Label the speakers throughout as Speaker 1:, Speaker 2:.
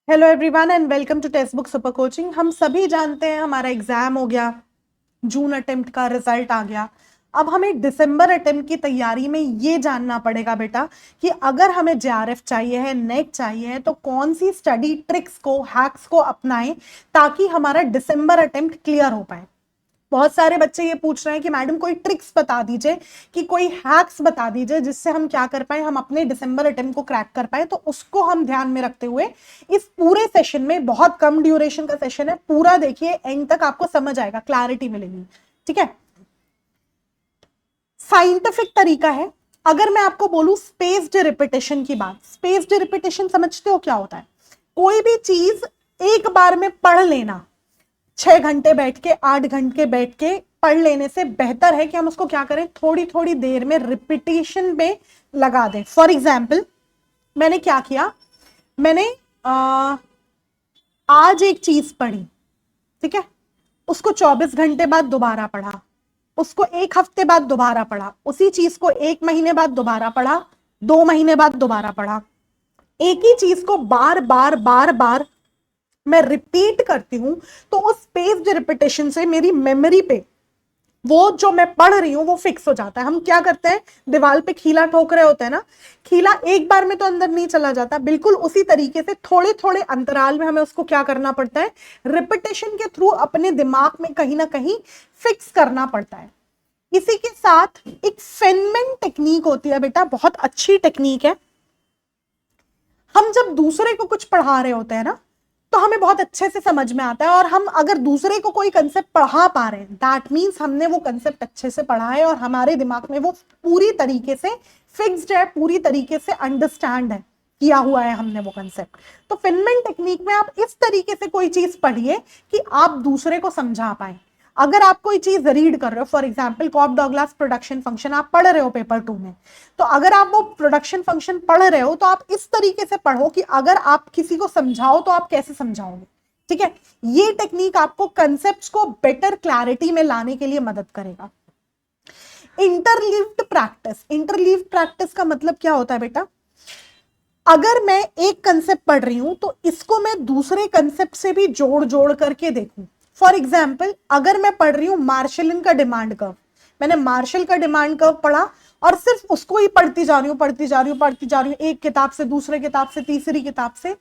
Speaker 1: Hello everyone and welcome to text book super coaching. हम सभी जानते हैं हमारा एग्जाम हो गया, जून अटेम्प्ट का रिजल्ट आ गया। अब हमें दिसंबर अटेम्प्ट की तैयारी में ये जानना पड़ेगा बेटा कि अगर हमें जेआरएफ चाहिए है, नेट चाहिए है, तो कौन सी स्टडी ट्रिक्स को, हैक्स को अपनाएं ताकि हमारा दिसंबर अटेम्प्ट क्लियर हो पाए। बहुत सारे बच्चे ये पूछ रहे हैं कि मैडम कोई ट्रिक्स बता दीजिए, कि कोई हैक्स बता दीजिए जिससे हम क्या कर पाए, हम अपने दिसंबर अटेम्प्ट को क्रैक कर पाए। तो उसको हम ध्यान में रखते हुए इस पूरे सेशन में, बहुत कम ड्यूरेशन का सेशन है, पूरा देखिए, एंड तक आपको समझ आएगा, क्लैरिटी मिलेगी। ठीक है, साइंटिफिक तरीका है। अगर मैं आपको बोलूं स्पेस्ड रिपीटेशन की बात, स्पेस्ड रिपीटेशन समझते हो क्या होता है? कोई भी चीज एक बार में पढ़ लेना, 6 घंटे बैठ के, 8 घंटे बैठ के पढ़ लेने से बेहतर है कि हम उसको क्या करें, थोड़ी थोड़ी देर में रिपीटेशन में लगा दें। फॉर एग्जाम्पल, मैंने क्या किया, मैंने आज एक चीज पढ़ी, ठीक है, उसको 24 घंटे बाद दोबारा पढ़ा, उसको 1 हफ्ते बाद दोबारा पढ़ा, उसी चीज को 1 महीने बाद दोबारा पढ़ा, 2 महीने बाद दोबारा पढ़ा। एक ही चीज को बार बार बार बार मैं रिपीट करती हूं, तो उस स्पेस्ड रिपीटेशन से मेरी मेमोरी पे वो जो मैं पढ़ रही हूं वो फिक्स हो जाता है। हम क्या करते हैं, दीवार पे खीला ठोक रहे होते हैं ना, खीला एक बार में तो अंदर नहीं चला जाता, बिल्कुल उसी तरीके से थोड़े थोड़े अंतराल में हमें उसको क्या करना पड़ता है, रिपीटेशन के थ्रू अपने दिमाग में कहीं ना कहीं फिक्स करना पड़ता है। इसी के साथ एक फेनमैन टेक्निक होती है बेटा, बहुत अच्छी टेक्निक है। हम जब दूसरे को कुछ पढ़ा रहे होते हैं ना, तो हमें बहुत अच्छे से समझ में आता है, और हम अगर दूसरे को कोई कंसेप्ट पढ़ा पा रहे हैं, दैट मीन्स हमने वो कंसेप्ट अच्छे से पढ़ा है और हमारे दिमाग में वो पूरी तरीके से फिक्स्ड है, पूरी तरीके से अंडरस्टैंड है, किया हुआ है हमने वो कंसेप्ट। तो फेनमैन टेक्निक में आप इस तरीके से कोई चीज पढ़िए कि आप दूसरे को समझा पाए। अगर आप कोई चीज रीड कर रहे हो, for example Cobb Douglas production function आप पढ़ रहे हो पेपर 2 में, तो अगर आप वो प्रोडक्शन फंक्शन पढ़ रहे हो तो आप इस तरीके से पढ़ो कि अगर आप किसी को समझाओ तो आप कैसे समझाओगे। ठीक है, ये टेक्निक आपको कंसेप्ट्स को बेटर क्लैरिटी में लाने के लिए मदद करेगा। इंटरलीव्ड प्रैक्टिस, इंटरलीव्ड प्रैक्टिस का मतलब क्या होता है बेटा, अगर मैं एक कंसेप्ट पढ़ रही हूं तो इसको मैं दूसरे कंसेप्ट से भी जोड़ जोड़ करके देखूं। फॉर एग्जाम्पल, अगर मैं पढ़ रही हूं मार्शलिन का डिमांड कर्व, मैंने मार्शल का डिमांड कर्व पढ़ा और सिर्फ उसको ही पढ़ती जा रही हूं, पढ़ती जा रही हूं, पढ़ती जा रही हूं, एक किताब से दूसरे किताब से तीसरी किताब से,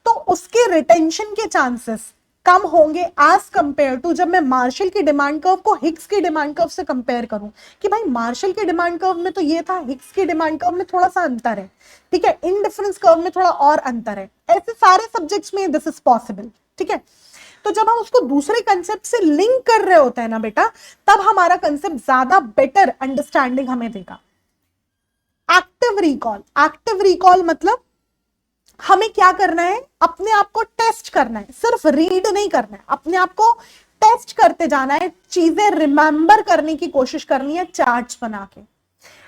Speaker 1: तो उसके रिटेंशन के चांसेस कम होंगे एज कंपेयर टू जब मैं मार्शल की डिमांड कर्व को हिग्स की डिमांड कर्व से कंपेयर करूं, कि भाई मार्शल के डिमांड कर्व में तो ये था, हिग्स की डिमांड कर्व में थोड़ा सा अंतर है। ठीक है, इंडिफरेंस कर्व में थोड़ा और अंतर है। ऐसे सारे सब्जेक्ट्स में दिस इज पॉसिबल। ठीक है, तो जब हम उसको दूसरे कंसेप्ट से लिंक कर रहे होते हैं ना बेटा, तब हमारा कंसेप्ट ज्यादा बेटर अंडरस्टैंडिंग हमें देगा। एक्टिव रिकॉल, एक्टिव रिकॉल मतलब हमें क्या करना है, अपने आप को टेस्ट करना है, सिर्फ रीड नहीं करना है, अपने आप को टेस्ट करते जाना है, चीजें रिमेंबर करने की कोशिश करनी है, चार्ट्स बना के,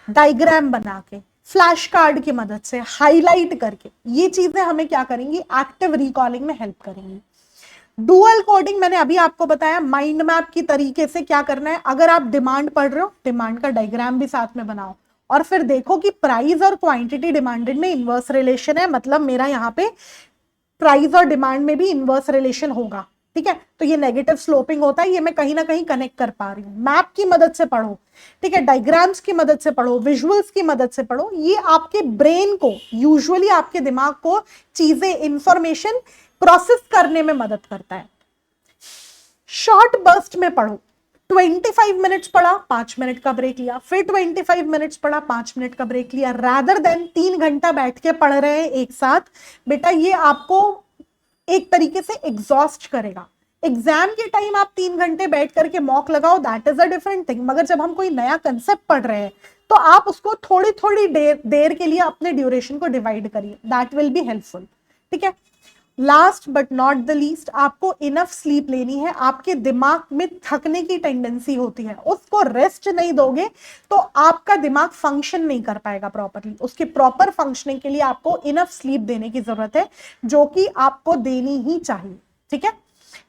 Speaker 1: डायग्राम बना के, फ्लैश कार्ड की मदद से हाईलाइट करके। ये चीजें हमें क्या करेंगी, एक्टिव रिकॉलिंग में हेल्प करेंगी। डुअल कोडिंग मैंने अभी आपको बताया, माइंड मैप की तरीके से क्या करना है, अगर आप डिमांड पढ़ रहे हो, डिमांड का डायग्राम भी साथ में बनाओ, और फिर देखो कि प्राइस और क्वांटिटी डिमांडेड में इनवर्स रिलेशन है, मतलब मेरा यहाँ पे प्राइस और डिमांड में भी इनवर्स रिलेशन होगा। ठीक है, तो ये नेगेटिव स्लोपिंग होता है, ये मैं कहीं ना कहीं कनेक्ट कर पा रही हूँ। मैप की मदद से पढ़ो, ठीक है, डायग्राम्स की मदद से पढ़ो, विजुअल्स की मदद से पढ़ो। ये आपके ब्रेन को, यूजुअली आपके दिमाग को चीजें, इंफॉर्मेशन प्रोसेस करने में मदद करता है। शॉर्ट बर्स्ट में पढ़ो, 25 मिनट्स पढ़ा, 5 मिनट का ब्रेक लिया, फिर 25 मिनट्स पढ़ा, 5 मिनट का ब्रेक लिया, रादर देन 3 घंटा बैठ के पढ़ रहे हैं एक साथ। बेटा ये आपको एक तरीके से एग्जॉस्ट करेगा। एग्जाम के टाइम आप 3 घंटे बैठ करके मॉक लगाओ, that is a different thing, मगर जब हम कोई नया कंसेप्ट पढ़ रहे हैं तो आप उसको थोड़ी थोड़ी देर के लिए अपने ड्यूरेशन को डिवाइड करिए, दैट विल बी हेल्पफुल। ठीक है, last but not the least, आपको इनफ स्लीप लेनी है। आपके दिमाग में थकने की टेंडेंसी होती है, उसको रेस्ट नहीं दोगे तो आपका दिमाग फंक्शन नहीं कर पाएगा प्रॉपरली। उसकी प्रॉपर फंक्शनिंग के लिए आपको इनफ स्लीप देने की जरूरत है, जो कि आपको देनी ही चाहिए। ठीक है,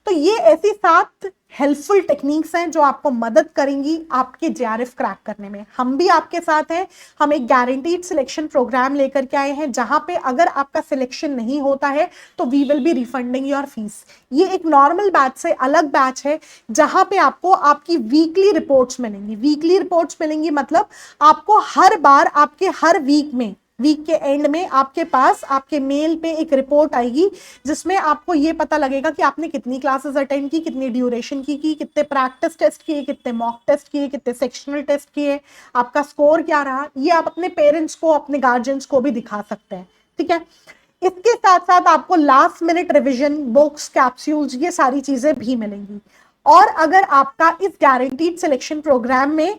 Speaker 1: तो ये ऐसी 7 हेल्पफुल टेक्निक्स हैं जो आपको मदद करेंगी आपके जेआरएफ क्रैक करने में। हम भी आपके साथ हैं। हम एक गारंटीड सिलेक्शन प्रोग्राम लेकर के आए हैं जहां पे अगर आपका सिलेक्शन नहीं होता है तो we will be refunding your fees. ये एक नॉर्मल बैच से अलग बैच है जहां पे आपको आपकी वीकली रिपोर्ट्स मिलेंगी। वीकली रिपोर्ट्स मिलेंगी मतलब आपको हर बार आपके हर वीक के एंड में आपके पास आपके मेल पे एक रिपोर्ट आएगी जिसमें आपको ये पता लगेगा कि आपने कितनी क्लासेस अटेंड की, कितनी ड्यूरेशन की, कितने प्रैक्टिस टेस्ट किए, कितने मॉक टेस्ट किए, कितने सेक्शनल टेस्ट किए, आपका स्कोर क्या रहा। ये आप अपने पेरेंट्स को, अपने गार्जियंस को भी दिखा सकते हैं। ठीक है, इसके साथ साथ आपको last minute revision, books, capsules, ये सारी चीजें भी मिलेंगी। और अगर आपका इस गारंटीड सिलेक्शन प्रोग्राम में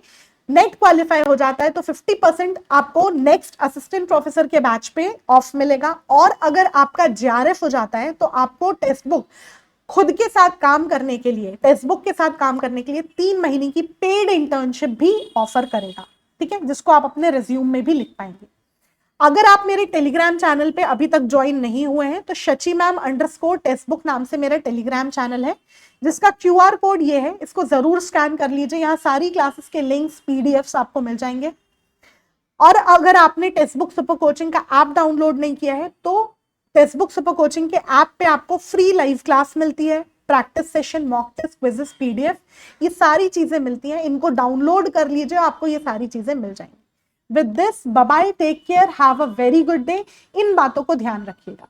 Speaker 1: नेट क्वालिफाई हो जाता है तो 50% आपको नेक्स्ट असिस्टेंट प्रोफेसर के बैच पे ऑफ मिलेगा। और अगर आपका जेआरएफ हो जाता है तो आपको टेक्स्ट बुक खुद के साथ काम करने के लिए, टेक्स्ट बुक के साथ काम करने के लिए 3 महीने की पेड इंटर्नशिप भी ऑफर करेगा। ठीक है, जिसको आप अपने रिज्यूम में भी लिख पाएंगे। अगर आप मेरे टेलीग्राम चैनल पे अभी तक ज्वाइन नहीं हुए हैं तो शची मैम _टेक्स्ट बुक नाम से मेरा टेलीग्राम चैनल है जिसका QR कोड ये है, इसको जरूर स्कैन कर लीजिए। यहाँ सारी क्लासेस के लिंक्स, PDFs आपको मिल जाएंगे। और अगर आपने टेक्स्ट बुक सुपर कोचिंग का ऐप डाउनलोड नहीं किया है तो टेक्स्ट बुक सुपर कोचिंग के ऐप पे आपको फ्री लाइव क्लास मिलती है, practice session, mock test, quizzes, PDF, ये सारी चीजें मिलती हैं। इनको डाउनलोड कर लीजिए, आपको ये सारी चीजें मिल जाएंगी। With this, bye bye, take care, have a very good day. इन बातों को ध्यान रखिएगा।